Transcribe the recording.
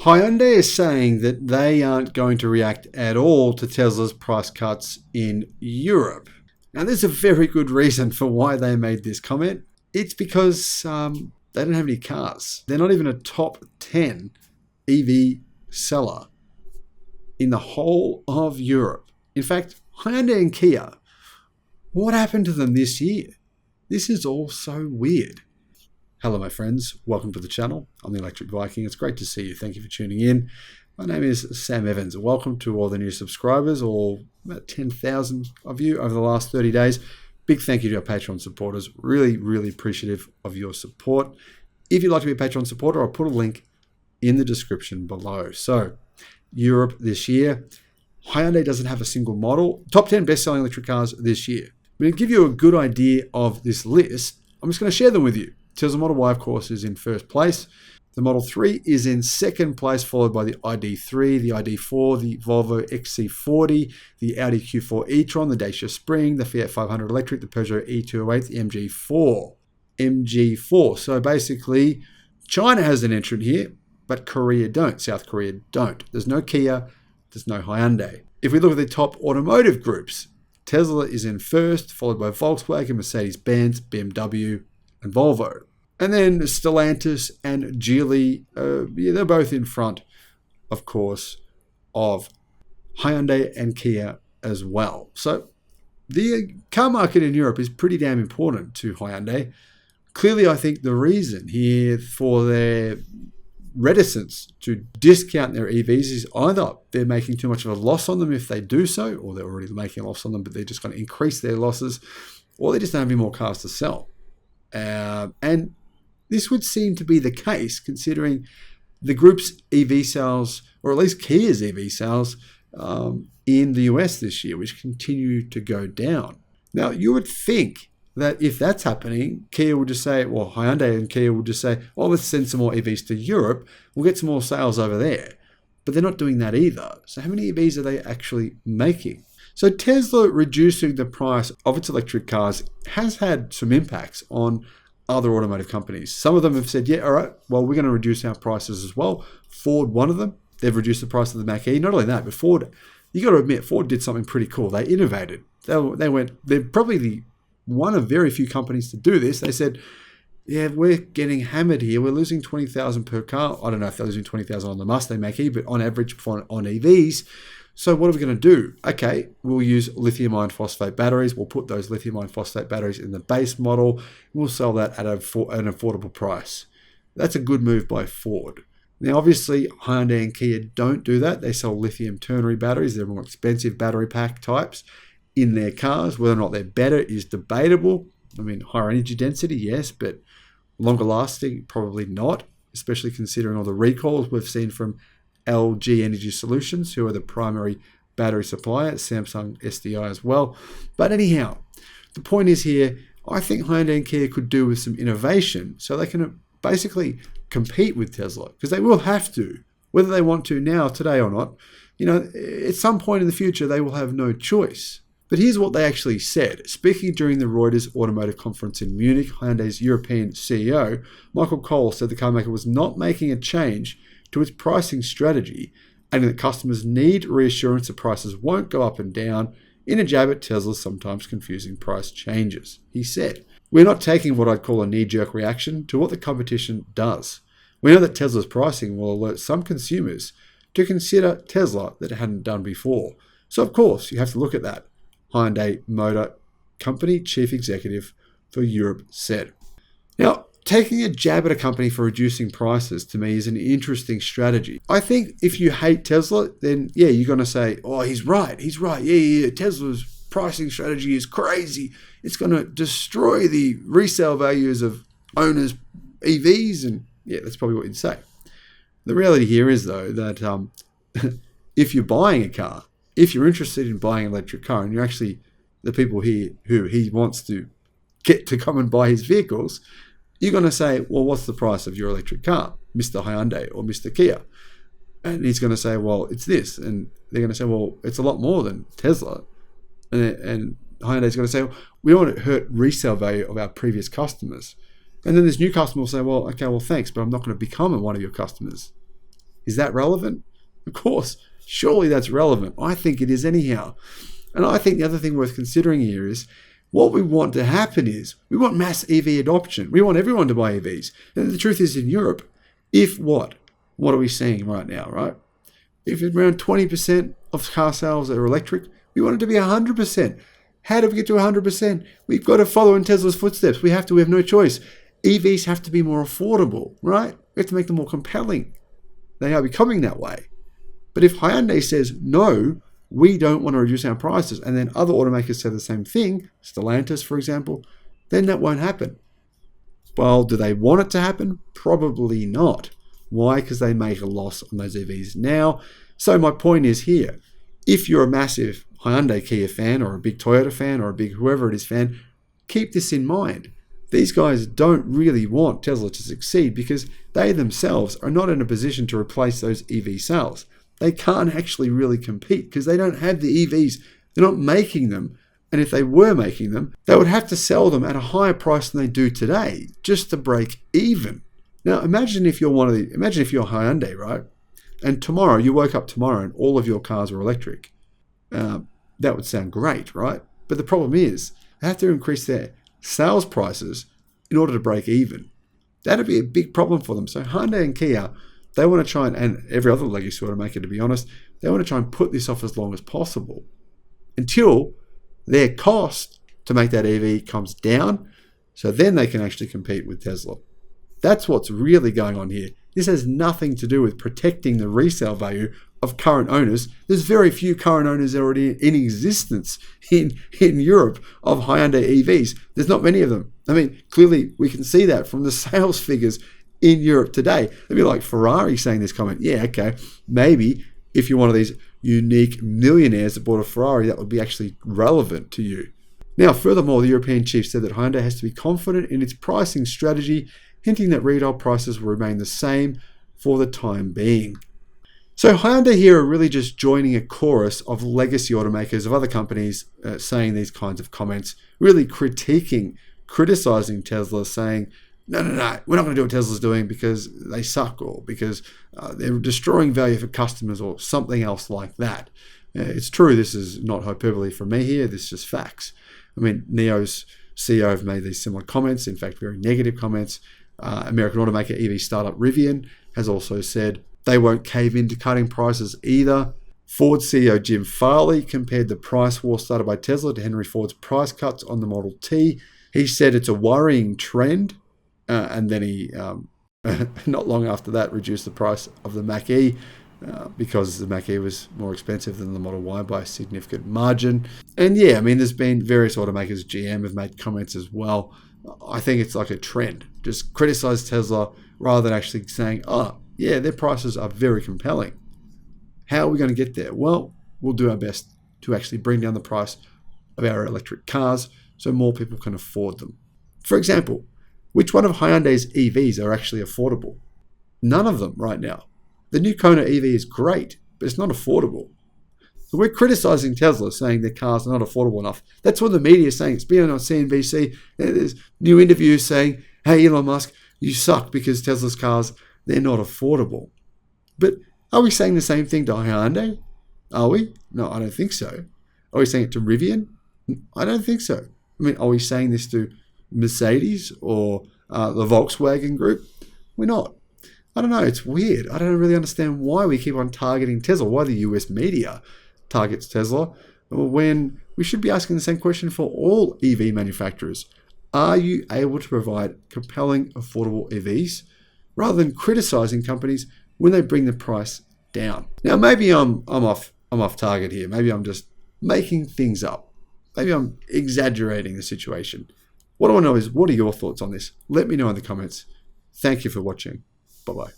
Hyundai is saying that they aren't going to react at all to Tesla's price cuts in Europe. Now, there's a very good reason for why they made this comment. It's because they don't have any cars. They're not even a top 10 EV seller in the whole of Europe. In fact, Hyundai and Kia, what happened to them this year? This is all so weird. Hello, my friends. Welcome to the channel. I'm the Electric Viking. It's great to see you. Thank you for tuning in. My name is Sam Evans. Welcome to all the new subscribers, all about 10,000 of you over the last 30 days. Big thank you to our Patreon supporters. Really, really appreciative of your support. If you'd like to be a Patreon supporter, I'll put a link in the description below. So, Europe this year. Hyundai doesn't have a single model. Top 10 best-selling electric cars this year. I'm going to give you a good idea of this list. I'm just going to share them with you. Tesla Model Y, of course, is in first place. The Model 3 is in second place, followed by the ID3, the ID4, the Volvo XC40, the Audi Q4 e-tron, the Dacia Spring, the Fiat 500 Electric, the Peugeot E208, the MG4. So basically, China has an entrant here, but Korea don't. South Korea don't. There's no Kia, there's no Hyundai. If we look at the top automotive groups, Tesla is in first, followed by Volkswagen, Mercedes-Benz, BMW, and Volvo. And then Stellantis and Geely, they're both in front, of course, of Hyundai and Kia as well. So the car market in Europe is pretty damn important to Hyundai. Clearly, I think the reason here for their reticence to discount their EVs is either they're making too much of a loss on them if they do so, or they're already making a loss on them, but they're just going to increase their losses, or they just don't have any more cars to sell. And this would seem to be the case considering the group's EV sales, or at least Kia's EV sales, in the US this year, which continue to go down. Now, you would think that if that's happening, Kia would just say, well, Hyundai and Kia would just say, well, let's send some more EVs to Europe. We'll get some more sales over there. But they're not doing that either. So how many EVs are they actually making? So Tesla reducing the price of its electric cars has had some impacts on other automotive companies. Some of them have said, yeah, all right, well, we're going to reduce our prices as well. Ford, one of them, they've reduced the price of the Mach-E. Not only that, but Ford, you got to admit, Ford did something pretty cool. They innovated. They're probably one of very few companies to do this. They said, yeah, we're getting hammered here. We're losing 20,000 per car. I don't know if they're losing 20,000 on the Mustang Mach-E, but on average on EVs. So what are we going to do? Okay, we'll use lithium iron phosphate batteries. We'll put those lithium iron phosphate batteries in the base model. We'll sell that at an affordable price. That's a good move by Ford. Now, obviously, Hyundai and Kia don't do that. They sell lithium ternary batteries. They're more expensive battery pack types in their cars. Whether or not they're better is debatable. I mean, higher energy density, yes, but longer lasting, probably not, especially considering all the recalls we've seen from LG Energy Solutions, who are the primary battery supplier, Samsung SDI as well. But anyhow, the point is here, I think Hyundai and Kia could do with some innovation so they can basically compete with Tesla, because they will have to, whether they want to now, today or not. You know, at some point in the future, they will have no choice. But here's what they actually said. Speaking during the Reuters Automotive Conference in Munich, Hyundai's European CEO, Michael Cole, said the carmaker was not making a change to its pricing strategy, adding that customers need reassurance that prices won't go up and down in a jab at Tesla's sometimes confusing price changes. He said, we're not taking what I'd call a knee-jerk reaction to what the competition does. We know that Tesla's pricing will alert some consumers to consider Tesla that it hadn't done before. So of course, you have to look at that, Hyundai Motor Company Chief Executive for Europe said. Now, taking a jab at a company for reducing prices, to me, is an interesting strategy. I think if you hate Tesla, then yeah, you're going to say, oh, he's right. Yeah, Tesla's pricing strategy is crazy. It's going to destroy the resale values of owners' EVs. And yeah, that's probably what you'd say. The reality here is, though, that if you're buying a car, if you're interested in buying an electric car, and you're actually the people here who he wants to get to come and buy his vehicles, you're going to say, well, what's the price of your electric car, Mr. Hyundai or Mr. Kia? And he's going to say, well, it's this. And they're going to say, well, it's a lot more than Tesla. And Hyundai's going to say, well, we don't want to hurt resale value of our previous customers. And then this new customer will say, well, okay, well, thanks, but I'm not going to become one of your customers. Is that relevant? Of course, surely that's relevant. I think it is anyhow. And I think the other thing worth considering here is what we want to happen is we want mass EV adoption. We want everyone to buy EVs. And the truth is in Europe, if what? What are we seeing right now, right? If around 20% of car sales are electric, we want it to be 100%. How do we get to 100%? We've got to follow in Tesla's footsteps. We have no choice. EVs have to be more affordable, right? We have to make them more compelling. They are becoming that way. But if Hyundai says, no, we don't want to reduce our prices, and then other automakers say the same thing, Stellantis, for example, then that won't happen. Well, do they want it to happen? Probably not. Why? Because they make a loss on those EVs now. So my point is here, if you're a massive Hyundai Kia fan or a big Toyota fan or a big whoever it is fan, keep this in mind. These guys don't really want Tesla to succeed because they themselves are not in a position to replace those EV sales. They can't actually really compete because they don't have the EVs. They're not making them. And if they were making them, they would have to sell them at a higher price than they do today just to break even. Now, imagine if you're Hyundai, right? And tomorrow, you woke up tomorrow and all of your cars were electric. That would sound great, right? But the problem is they have to increase their sales prices in order to break even. That'd be a big problem for them. So Hyundai and Kia, they want to try and every other legacy automaker, to be honest, they want to try and put this off as long as possible until their cost to make that EV comes down, so then they can actually compete with Tesla. That's what's really going on here. This has nothing to do with protecting the resale value of current owners. There's very few current owners already in existence in Europe of Hyundai EVs. There's not many of them. I mean, clearly we can see that from the sales figures in Europe today. It'd be like Ferrari saying this comment. Yeah, okay, maybe if you're one of these unique millionaires that bought a Ferrari, that would be actually relevant to you. Now, furthermore, the European chief said that Hyundai has to be confident in its pricing strategy, hinting that retail prices will remain the same for the time being. So Hyundai here are really just joining a chorus of legacy automakers of other companies saying these kinds of comments, really criticizing Tesla, saying, no, we're not going to do what Tesla's doing because they suck or because they're destroying value for customers or something else like that. It's true, this is not hyperbole from me here, this is just facts. I mean, NIO's CEO have made these similar comments, in fact, very negative comments. American automaker EV startup Rivian has also said they won't cave into cutting prices either. Ford CEO Jim Farley compared the price war started by Tesla to Henry Ford's price cuts on the Model T. He said it's a worrying trend. And then he, not long after that, reduced the price of the Mach-E because the Mach-E was more expensive than the Model Y by a significant margin. And yeah, I mean, there's been various automakers, GM have made comments as well. I think it's like a trend. Just criticize Tesla rather than actually saying, oh, yeah, their prices are very compelling. How are we going to get there? Well, we'll do our best to actually bring down the price of our electric cars so more people can afford them. For example, which one of Hyundai's EVs are actually affordable? None of them right now. The new Kona EV is great, but it's not affordable. So we're criticizing Tesla, saying their cars are not affordable enough. That's what the media is saying. It's been on CNBC. There's new interviews saying, hey, Elon Musk, you suck because Tesla's cars, they're not affordable. But are we saying the same thing to Hyundai? Are we? No, I don't think so. Are we saying it to Rivian? I don't think so. I mean, are we saying this to Mercedes or the Volkswagen Group? We're not. I don't know. It's weird. I don't really understand why we keep on targeting Tesla, why the US media targets Tesla, when we should be asking the same question for all EV manufacturers. Are you able to provide compelling, affordable EVs rather than criticizing companies when they bring the price down? Now, maybe I'm off target here. Maybe I'm just making things up. Maybe I'm exaggerating the situation. What I want to know is, what are your thoughts on this? Let me know in the comments. Thank you for watching. Bye-bye.